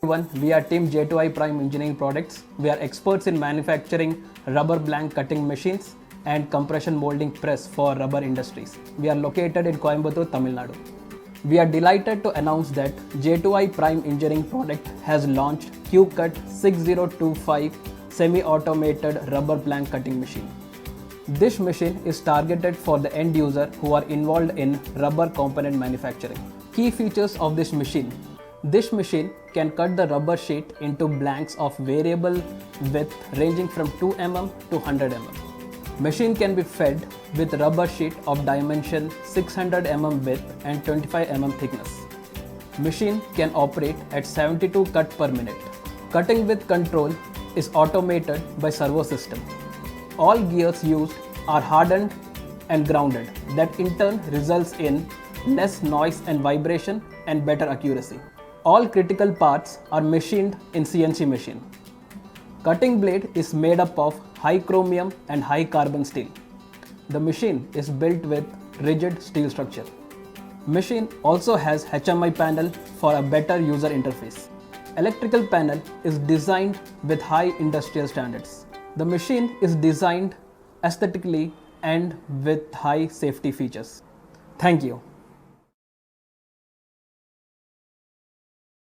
Everyone, we are Team J2I Prime Engineering Products. We are experts in manufacturing rubber blank cutting machines and compression molding press for rubber industries. We are located in Coimbatore, Tamil Nadu. We are delighted to announce that J2I Prime Engineering Product has launched Q-Cut 6025 semi-automated rubber blank cutting machine. This machine is targeted for the end user who are involved in rubber component manufacturing. Key features of this machine. This machine can cut the rubber sheet into blanks of variable width ranging from 2 mm to 100 mm. Machine can be fed with rubber sheet of dimension 600 mm width and 25 mm thickness. Machine can operate at 72 cut per minute. Cutting with control is automated by servo system. All gears used are hardened and grounded, that in turn results in less noise and vibration and better accuracy. All critical parts are machined in CNC machine. Cutting blade is made up of high chromium and high carbon steel. The machine is built with rigid steel structure. Machine also has HMI panel for a better user interface. Electrical panel is designed with high industrial standards. The machine is designed aesthetically and with high safety features. Thank you.